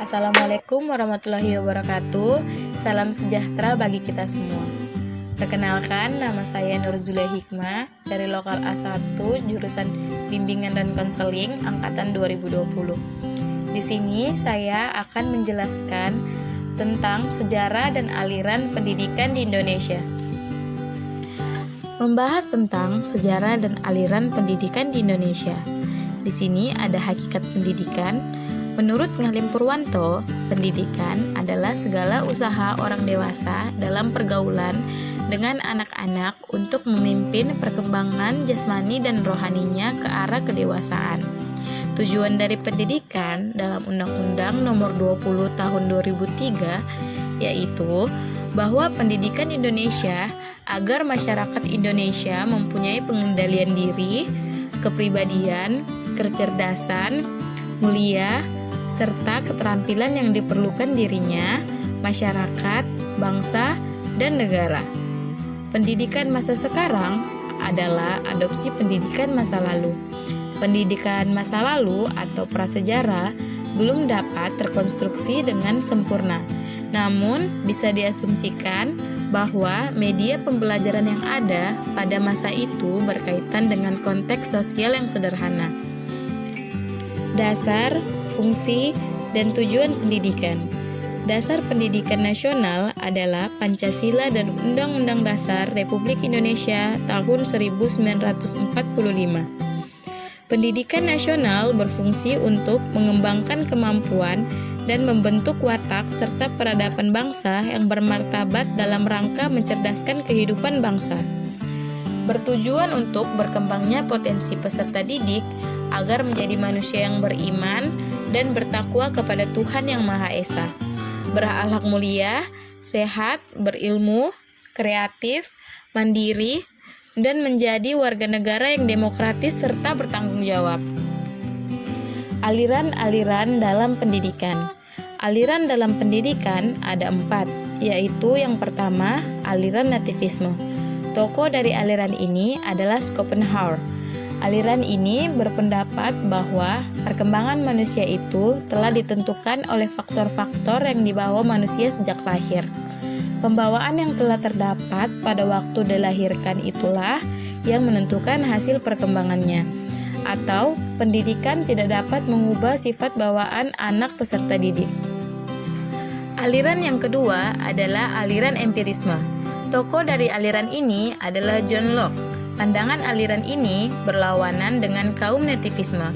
Assalamualaikum warahmatullahi wabarakatuh. Salam sejahtera bagi kita semua. Perkenalkan, nama saya Nur Zulia Hikmah dari Lokal A1 jurusan Bimbingan dan Konseling angkatan 2020. Di sini saya akan menjelaskan tentang sejarah dan aliran pendidikan di Indonesia. Membahas tentang sejarah dan aliran pendidikan di Indonesia. Di sini ada hakikat pendidikan. Menurut Ngalim Purwanto, pendidikan adalah segala usaha orang dewasa dalam pergaulan dengan anak-anak untuk memimpin perkembangan jasmani dan rohaninya ke arah kedewasaan. Tujuan dari pendidikan dalam Undang-Undang Nomor 20 Tahun 2003 yaitu bahwa pendidikan Indonesia agar masyarakat Indonesia mempunyai pengendalian diri, kepribadian, kecerdasan, mulia, serta keterampilan yang diperlukan dirinya, masyarakat, bangsa, dan negara. Pendidikan masa sekarang adalah adopsi pendidikan masa lalu. Pendidikan masa lalu atau prasejarah belum dapat terkonstruksi dengan sempurna. Namun, bisa diasumsikan bahwa media pembelajaran yang ada pada masa itu berkaitan dengan konteks sosial yang sederhana. Dasar, fungsi, dan tujuan pendidikan. Dasar pendidikan nasional adalah Pancasila dan Undang-Undang Dasar Republik Indonesia tahun 1945. Pendidikan nasional berfungsi untuk mengembangkan kemampuan dan membentuk watak serta peradaban bangsa yang bermartabat dalam rangka mencerdaskan kehidupan bangsa. Bertujuan untuk berkembangnya potensi peserta didik agar menjadi manusia yang beriman dan bertakwa kepada Tuhan Yang Maha Esa, berakhlak mulia, sehat, berilmu, kreatif, mandiri, dan menjadi warga negara yang demokratis serta bertanggung jawab. Aliran-aliran dalam pendidikan. Aliran dalam pendidikan ada 4, yaitu yang pertama, aliran nativisme. Tokoh dari aliran ini adalah Schopenhauer. Aliran ini berpendapat bahwa perkembangan manusia itu telah ditentukan oleh faktor-faktor yang dibawa manusia sejak lahir. Pembawaan yang telah terdapat pada waktu dilahirkan itulah yang menentukan hasil perkembangannya. Atau pendidikan tidak dapat mengubah sifat bawaan anak peserta didik. Aliran yang kedua adalah aliran empirisme. Tokoh dari aliran ini adalah John Locke. Pandangan aliran ini berlawanan dengan kaum nativisme.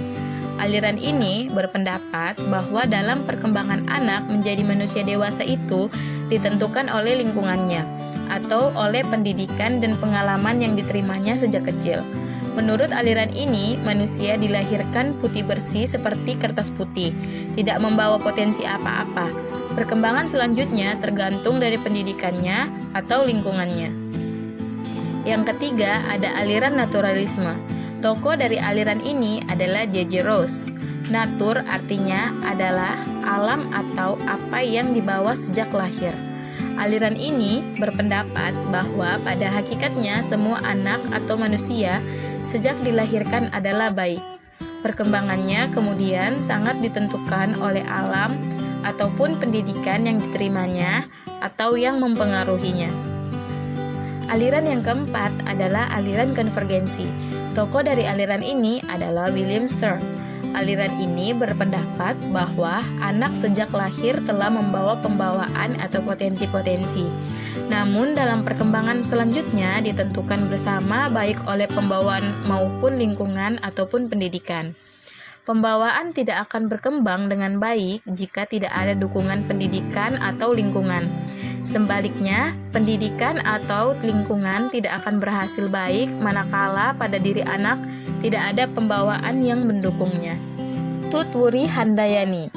Aliran ini berpendapat bahwa dalam perkembangan anak menjadi manusia dewasa itu ditentukan oleh lingkungannya atau oleh pendidikan dan pengalaman yang diterimanya sejak kecil. Menurut aliran ini, manusia dilahirkan putih bersih seperti kertas putih, tidak membawa potensi apa-apa. Perkembangan selanjutnya tergantung dari pendidikannya atau lingkungannya. Yang ketiga, ada aliran naturalisme. Tokoh dari aliran ini adalah J.J. Rouse. Natur artinya adalah alam atau apa yang dibawa sejak lahir. Aliran ini berpendapat bahwa pada hakikatnya semua anak atau manusia sejak dilahirkan adalah baik. Perkembangannya kemudian sangat ditentukan oleh alam ataupun pendidikan yang diterimanya atau yang mempengaruhinya. Aliran yang keempat adalah aliran konvergensi. Tokoh dari aliran ini adalah William Sturm. Aliran ini berpendapat bahwa anak sejak lahir telah membawa pembawaan atau potensi-potensi. Namun dalam perkembangan selanjutnya ditentukan bersama baik oleh pembawaan maupun lingkungan ataupun pendidikan. Pembawaan tidak akan berkembang dengan baik jika tidak ada dukungan pendidikan atau lingkungan. Sebaliknya, pendidikan atau lingkungan tidak akan berhasil baik manakala pada diri anak tidak ada pembawaan yang mendukungnya. Tutwuri Handayani.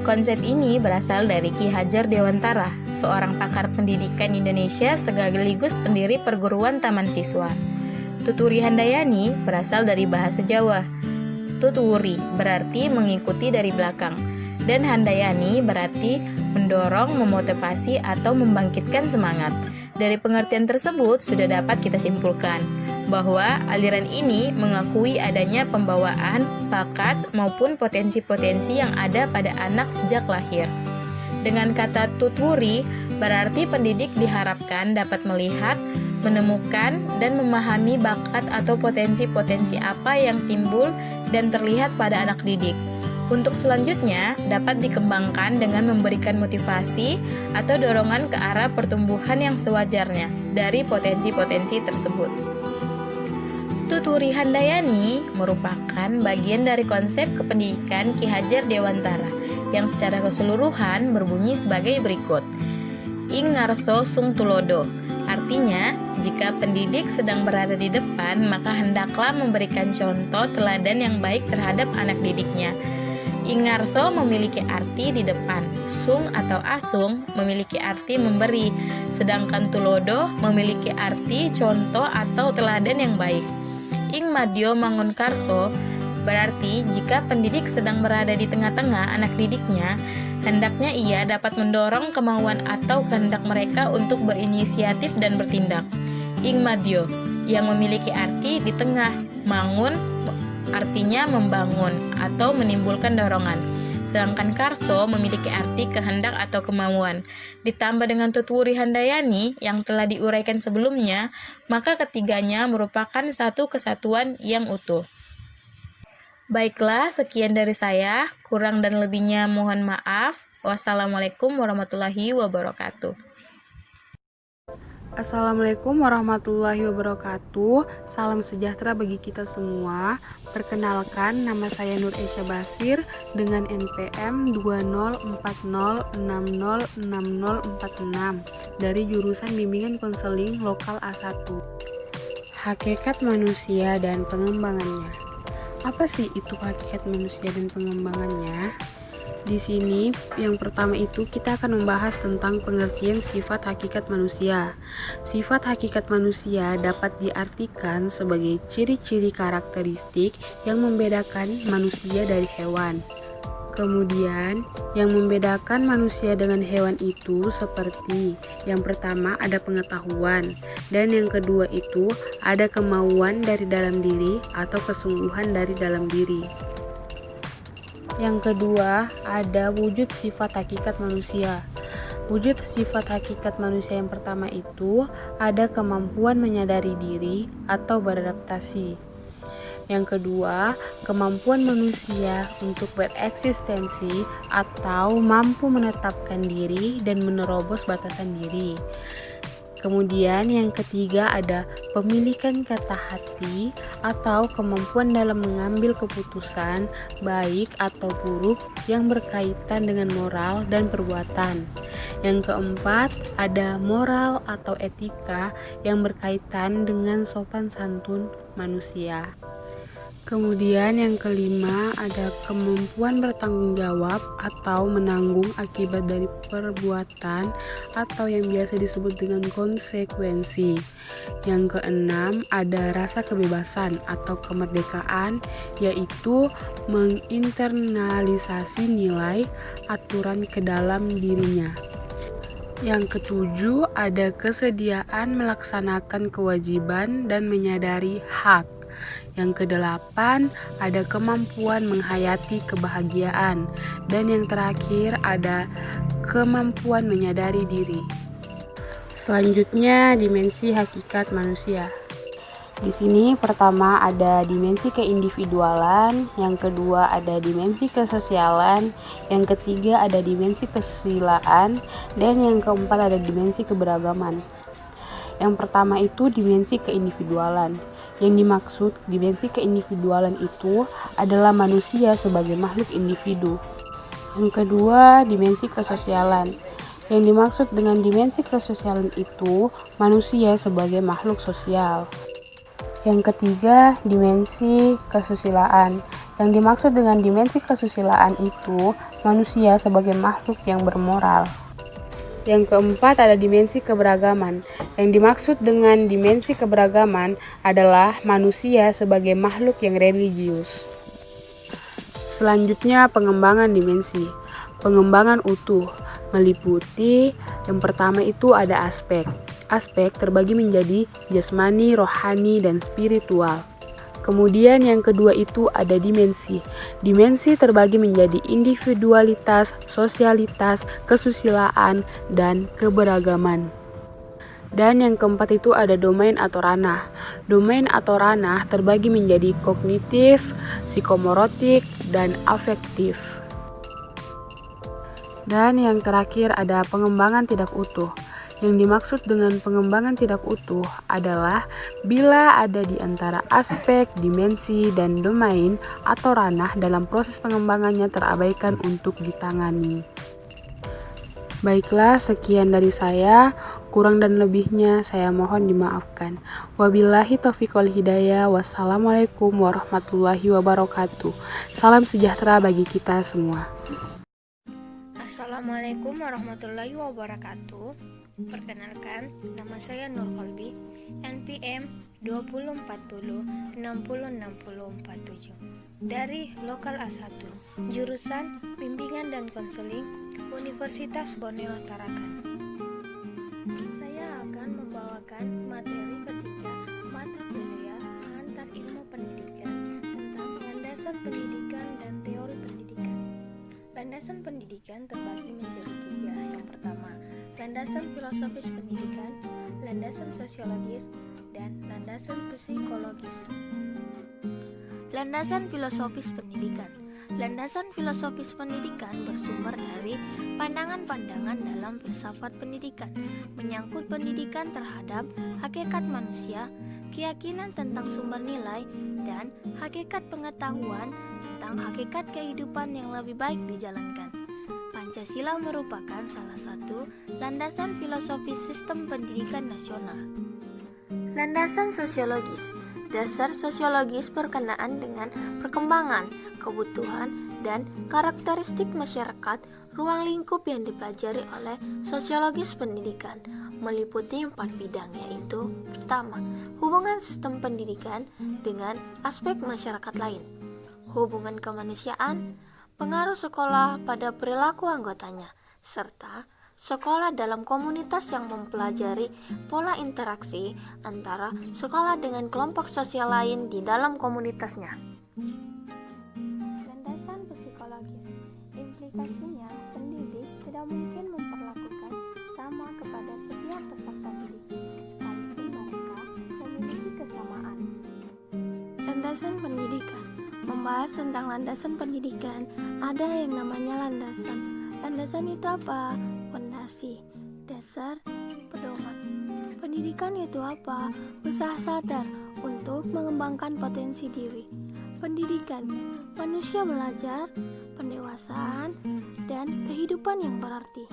Konsep ini berasal dari Ki Hajar Dewantara, seorang pakar pendidikan Indonesia sekaligus pendiri perguruan taman siswa. Tutwuri Handayani berasal dari bahasa Jawa. Tutwuri berarti mengikuti dari belakang, dan Handayani berarti mendorong, memotivasi, atau membangkitkan semangat. Dari pengertian tersebut sudah dapat kita simpulkan bahwa aliran ini mengakui adanya pembawaan, bakat, maupun potensi-potensi yang ada pada anak sejak lahir. Dengan kata tutwuri, berarti pendidik diharapkan dapat melihat, menemukan, dan memahami bakat atau potensi-potensi apa yang timbul dan terlihat pada anak didik. Untuk selanjutnya, dapat dikembangkan dengan memberikan motivasi atau dorongan ke arah pertumbuhan yang sewajarnya dari potensi-potensi tersebut. Tutwuri Handayani merupakan bagian dari konsep kependidikan Ki Hajar Dewantara yang secara keseluruhan berbunyi sebagai berikut. Ing ngarso sung tulodo. Artinya, jika pendidik sedang berada di depan, maka hendaklah memberikan contoh teladan yang baik terhadap anak didiknya. Ingarso memiliki arti di depan, sung atau asung memiliki arti memberi, sedangkan tulodo memiliki arti contoh atau teladan yang baik. Ing madyo mangun karso berarti jika pendidik sedang berada di tengah-tengah anak didiknya, hendaknya ia dapat mendorong kemauan atau kehendak mereka untuk berinisiatif dan bertindak. Ing madyo yang memiliki arti di tengah, mangun artinya membangun atau menimbulkan dorongan. Sedangkan karso memiliki arti kehendak atau kemauan. Ditambah dengan tutwuri handayani yang telah diuraikan sebelumnya, maka ketiganya merupakan satu kesatuan yang utuh. Baiklah, sekian dari saya. Kurang dan lebihnya mohon maaf. Wassalamualaikum warahmatullahi wabarakatuh. Assalamualaikum warahmatullahi wabarakatuh. Salam sejahtera bagi kita semua. Perkenalkan, nama saya Nur Esya Basir dengan NPM 204060606046 dari jurusan Bimbingan Konseling Lokal A1. Hakikat manusia dan pengembangannya. Apa sih itu hakikat manusia dan pengembangannya? Di sini, yang pertama itu kita akan membahas tentang pengertian sifat hakikat manusia. Sifat hakikat manusia dapat diartikan sebagai ciri-ciri karakteristik yang membedakan manusia dari hewan. Kemudian, yang membedakan manusia dengan hewan itu seperti yang pertama ada pengetahuan, dan yang kedua itu ada kemauan dari dalam diri atau kesungguhan dari dalam diri. Yang kedua, ada wujud sifat hakikat manusia. Wujud sifat hakikat manusia yang pertama itu ada kemampuan menyadari diri atau beradaptasi. Yang kedua, kemampuan manusia untuk bereksistensi atau mampu menetapkan diri dan menerobos batasan diri. Kemudian yang ketiga ada pemilikan kata hati atau kemampuan dalam mengambil keputusan baik atau buruk yang berkaitan dengan moral dan perbuatan. Yang keempat ada moral atau etika yang berkaitan dengan sopan santun manusia. Kemudian yang kelima ada kemampuan bertanggung jawab atau menanggung akibat dari perbuatan atau yang biasa disebut dengan konsekuensi. Yang keenam ada rasa kebebasan atau kemerdekaan, yaitu menginternalisasi nilai aturan ke dalam dirinya. Yang ketujuh ada kesediaan melaksanakan kewajiban dan menyadari hak. Yang kedelapan ada kemampuan menghayati kebahagiaan, dan yang terakhir ada kemampuan menyadari diri. Selanjutnya dimensi hakikat manusia. Di sini pertama ada dimensi keindividualan, yang kedua ada dimensi kesosialan, yang ketiga ada dimensi kesusilaan, dan yang keempat ada dimensi keberagaman. Yang pertama itu dimensi keindividualan. Yang dimaksud dimensi keindividualan itu adalah manusia sebagai makhluk individu. Yang kedua, dimensi kesosialan. Yang dimaksud dengan dimensi kesosialan itu manusia sebagai makhluk sosial. Yang ketiga, dimensi kesusilaan. Yang dimaksud dengan dimensi kesusilaan itu manusia sebagai makhluk yang bermoral. Yang keempat ada dimensi keberagaman. Yang dimaksud dengan dimensi keberagaman adalah manusia sebagai makhluk yang religius. Selanjutnya pengembangan dimensi. Pengembangan utuh meliputi yang pertama itu ada aspek. aspek terbagi menjadi jasmani, rohani, dan spiritual. Kemudian yang kedua itu ada dimensi. Dimensi terbagi menjadi individualitas, sosialitas, kesusilaan, dan keberagaman. Dan yang keempat itu ada domain atau ranah. Domain atau ranah terbagi menjadi kognitif, psikomotorik, dan afektif. Dan yang terakhir ada pengembangan tidak utuh. Yang dimaksud dengan pengembangan tidak utuh adalah bila ada di antara aspek, dimensi, dan domain atau ranah dalam proses pengembangannya terabaikan untuk ditangani. Baiklah, sekian dari saya. Kurang dan lebihnya saya mohon dimaafkan. Wabillahi taufiq wal hidayah. Wassalamualaikum warahmatullahi wabarakatuh. Salam sejahtera bagi kita semua. Assalamualaikum warahmatullahi wabarakatuh. Perkenalkan, nama saya Nur Kolbi, NPM 2040606047 dari Lokal A1, jurusan Bimbingan dan Konseling Universitas Borneo Tarakan. Saya akan membawakan materi ketiga mata kuliah Pengantar Ilmu Pendidikan tentang landasan pendidikan dan teori pendidikan. Landasan pendidikan terbagi menjadi tiga. Yang pertama, landasan filosofis pendidikan, landasan sosiologis, dan landasan psikologis. Landasan filosofis pendidikan. Landasan filosofis pendidikan bersumber dari pandangan-pandangan dalam filsafat pendidikan, menyangkut pendidikan terhadap hakikat manusia, keyakinan tentang sumber nilai, dan hakikat pengetahuan tentang hakikat kehidupan yang lebih baik dijalankan. Pancasila merupakan salah satu landasan filosofis sistem pendidikan nasional. Landasan sosiologis. Dasar sosiologis berkenaan dengan perkembangan, kebutuhan, dan karakteristik masyarakat ruang lingkup yang dipelajari oleh sosiologis pendidikan, meliputi 4 bidang, yaitu pertama, hubungan sistem pendidikan dengan aspek masyarakat lain, hubungan kemanusiaan, pengaruh sekolah pada perilaku anggotanya, serta sekolah dalam komunitas yang mempelajari pola interaksi antara sekolah dengan kelompok sosial lain di dalam komunitasnya. Landasan psikologis. Implikasinya, pendidik tidak mungkin memperlakukan sama kepada setiap peserta didik, sekalipun mereka memiliki kesamaan. Landasan pendidikan. Membahas tentang landasan pendidikan, ada yang namanya landasan. Landasan itu apa? Fondasi, dasar, pedoman. Pendidikan itu apa? Usaha sadar untuk mengembangkan potensi diri. Pendidikan, manusia belajar, pendewasaan, dan kehidupan yang berarti.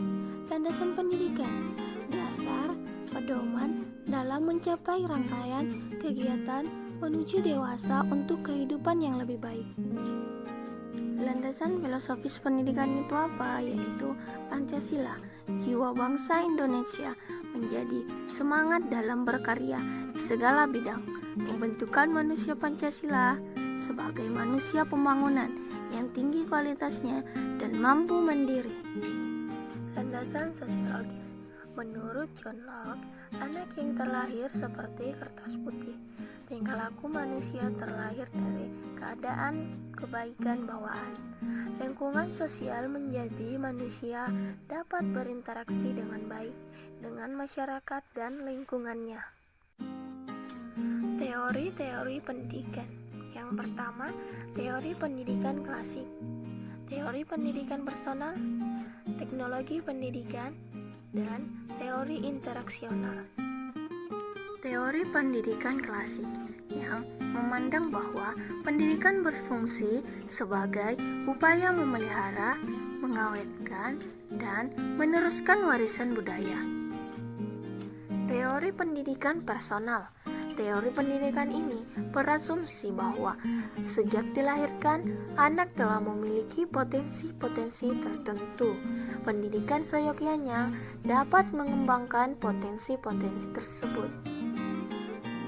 Landasan pendidikan, dasar, pedoman dalam mencapai rangkaian kegiatan menuju dewasa untuk kehidupan yang lebih baik. Landasan filosofis pendidikan itu apa? Yaitu Pancasila, jiwa bangsa Indonesia menjadi semangat dalam berkarya di segala bidang, pembentukan manusia Pancasila sebagai manusia pembangunan yang tinggi kualitasnya dan mampu mandiri. Landasan sosiologis. Menurut John Locke, anak yang terlahir seperti kertas putih. Tingkah laku manusia terlahir dari keadaan kebaikan bawaan. Lingkungan sosial menjadi manusia dapat berinteraksi dengan baik dengan masyarakat dan lingkungannya. Teori-teori pendidikan. Yang pertama, teori pendidikan klasik, teori pendidikan personal, teknologi pendidikan, dan teori interaksional. Teori pendidikan klasik yang memandang bahwa pendidikan berfungsi sebagai upaya memelihara, mengawetkan, dan meneruskan warisan budaya. Teori pendidikan personal. Teori pendidikan ini berasumsi bahwa sejak dilahirkan, anak telah memiliki potensi-potensi tertentu. Pendidikan seyogyanya dapat mengembangkan potensi-potensi tersebut.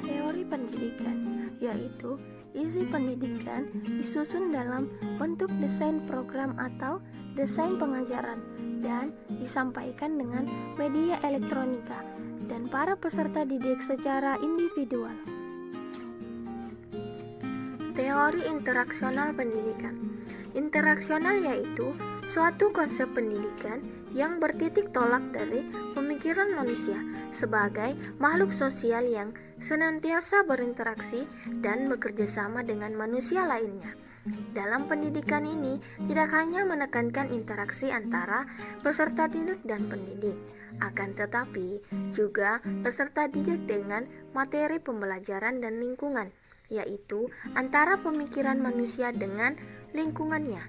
Teori pendidikan, yaitu isi pendidikan disusun dalam bentuk desain program atau desain pengajaran dan disampaikan dengan media elektronika. dan para peserta didik secara individual. Teori interaksional pendidikan. Interaksional yaitu suatu konsep pendidikan yang bertitik tolak dari pemikiran manusia sebagai makhluk sosial yang senantiasa berinteraksi dan bekerja sama dengan manusia lainnya. Dalam pendidikan ini tidak hanya menekankan interaksi antara peserta didik dan pendidik, akan tetapi juga peserta didik dengan materi pembelajaran dan lingkungan, yaitu antara pemikiran manusia dengan lingkungannya.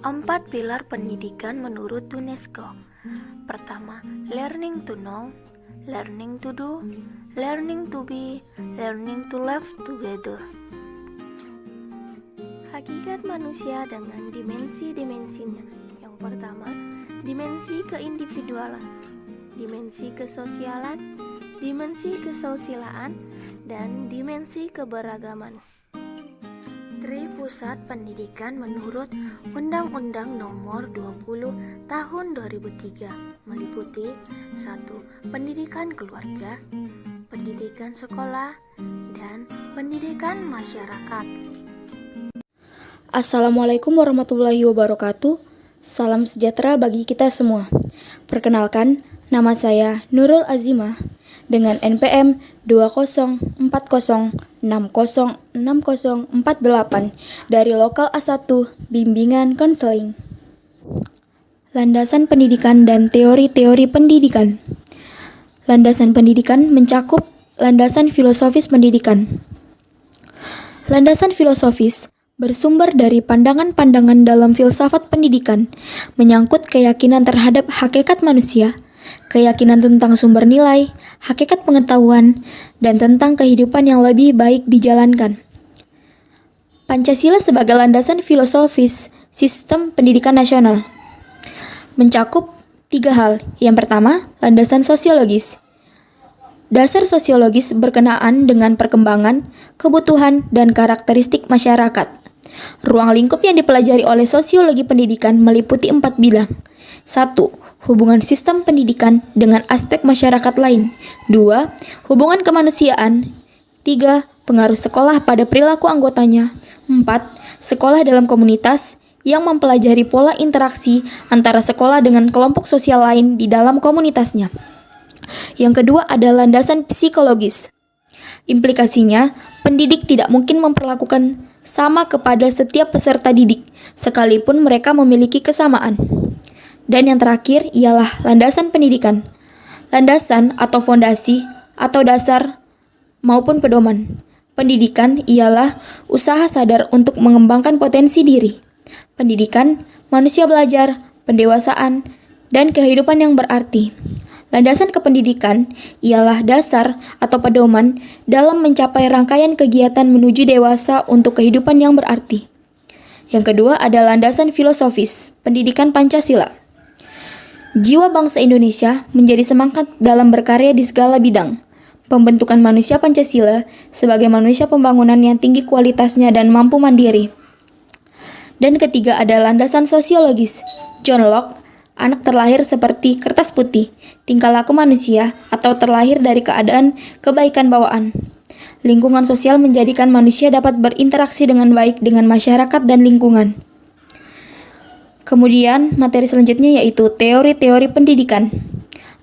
4 pilar pendidikan menurut UNESCO. Pertama, learning to know, learning to do, learning to be, learning to live together. Hakikat manusia dengan dimensi-dimensinya. Yang pertama, dimensi keindividualan, dimensi kesosialan, dimensi kesusilaan, dan dimensi keberagaman. Pusat pendidikan menurut Undang-Undang Nomor 20 Tahun 2003 meliputi 1. Pendidikan keluarga, pendidikan sekolah, dan pendidikan masyarakat. Assalamualaikum warahmatullahi wabarakatuh. Salam sejahtera bagi kita semua. Perkenalkan, nama saya Nurul Azimah dengan NPM 2040606048 dari Lokal A1 Bimbingan Konseling. Landasan pendidikan dan teori-teori pendidikan. Landasan pendidikan mencakup landasan filosofis pendidikan. Landasan filosofis bersumber dari pandangan-pandangan dalam filsafat pendidikan, menyangkut keyakinan terhadap hakikat manusia, keyakinan tentang sumber nilai, hakikat pengetahuan, dan tentang kehidupan yang lebih baik dijalankan. Pancasila sebagai landasan filosofis sistem pendidikan nasional mencakup 3 hal. Yang pertama, landasan sosiologis. Dasar sosiologis berkenaan dengan perkembangan, kebutuhan, dan karakteristik masyarakat. Ruang lingkup yang dipelajari oleh sosiologi pendidikan meliputi 4 bidang. 1. Hubungan sistem pendidikan dengan aspek masyarakat lain. 2. Hubungan kemanusiaan. 3. Pengaruh sekolah pada perilaku anggotanya. 4. Sekolah dalam komunitas yang mempelajari pola interaksi antara sekolah dengan kelompok sosial lain di dalam komunitasnya. Yang kedua adalah landasan psikologis. Implikasinya, pendidik tidak mungkin memperlakukan sama kepada setiap peserta didik, sekalipun mereka memiliki kesamaan. Dan yang terakhir ialah landasan pendidikan. Landasan atau fondasi atau dasar maupun pedoman. Pendidikan ialah usaha sadar untuk mengembangkan potensi diri. Pendidikan, manusia belajar, pendewasaan, dan kehidupan yang berarti. Landasan kependidikan ialah dasar atau pedoman dalam mencapai rangkaian kegiatan menuju dewasa untuk kehidupan yang berarti. Yang kedua adalah landasan filosofis, pendidikan Pancasila. Jiwa bangsa Indonesia menjadi semangat dalam berkarya di segala bidang. Pembentukan manusia Pancasila sebagai manusia pembangunan yang tinggi kualitasnya dan mampu mandiri. Dan ketiga adalah landasan sosiologis. John Locke, anak terlahir seperti kertas putih, tingkah laku manusia atau terlahir dari keadaan kebaikan bawaan. Lingkungan sosial menjadikan manusia dapat berinteraksi dengan baik dengan masyarakat dan lingkungan. Kemudian, materi selanjutnya yaitu teori-teori pendidikan.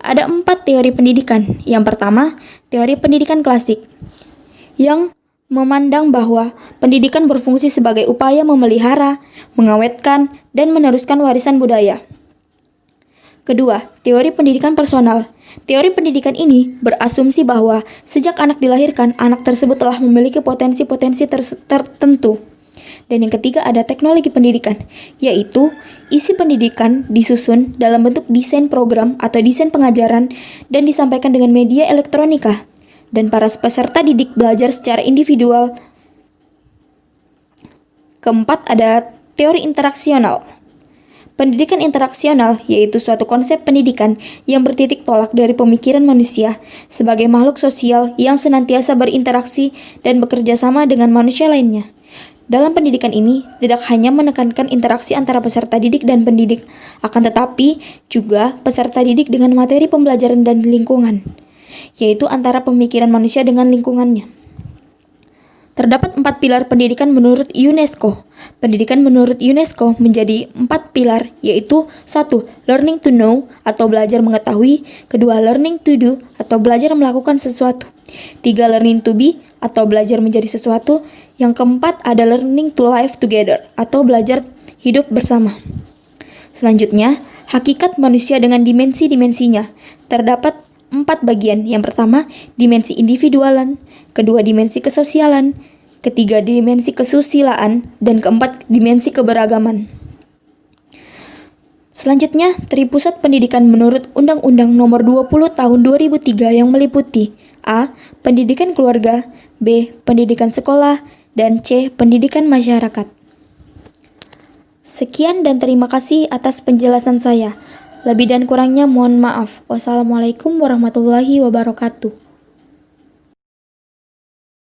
Ada 4 teori pendidikan. Yang pertama, teori pendidikan klasik, yang memandang bahwa pendidikan berfungsi sebagai upaya memelihara, mengawetkan, dan meneruskan warisan budaya. Kedua, teori pendidikan personal. Teori pendidikan ini berasumsi bahwa sejak anak dilahirkan, anak tersebut telah memiliki potensi-potensi tertentu. Dan yang ketiga ada teknologi pendidikan, yaitu isi pendidikan disusun dalam bentuk desain program atau desain pengajaran dan disampaikan dengan media elektronika. Dan para peserta didik belajar secara individual. Keempat ada teori interaksional. Pendidikan interaksional yaitu suatu konsep pendidikan yang bertitik tolak dari pemikiran manusia sebagai makhluk sosial yang senantiasa berinteraksi dan bekerja sama dengan manusia lainnya. Dalam pendidikan ini, tidak hanya menekankan interaksi antara peserta didik dan pendidik, akan tetapi juga peserta didik dengan materi pembelajaran dan lingkungan, yaitu antara pemikiran manusia dengan lingkungannya. Terdapat 4 pilar pendidikan menurut UNESCO. Pendidikan menurut UNESCO menjadi 4 pilar, yaitu 1. Learning to know atau belajar mengetahui. 2. Learning to do atau belajar melakukan sesuatu. 3. Learning to be atau belajar menjadi sesuatu. Yang keempat ada learning to live together atau belajar hidup bersama. Selanjutnya, hakikat manusia dengan dimensi-dimensinya. Terdapat 4 bagian. Yang pertama, dimensi individualan. Kedua, dimensi kesosialan. Ketiga, dimensi kesusilaan. Dan keempat, dimensi keberagaman. Selanjutnya, Tripusat Pendidikan menurut Undang-Undang Nomor 20 Tahun 2003 yang meliputi A. Pendidikan keluarga, B. Pendidikan sekolah, dan C. Pendidikan masyarakat. Sekian dan terima kasih atas penjelasan saya. Lebih dan kurangnya mohon maaf. Wassalamualaikum warahmatullahi wabarakatuh.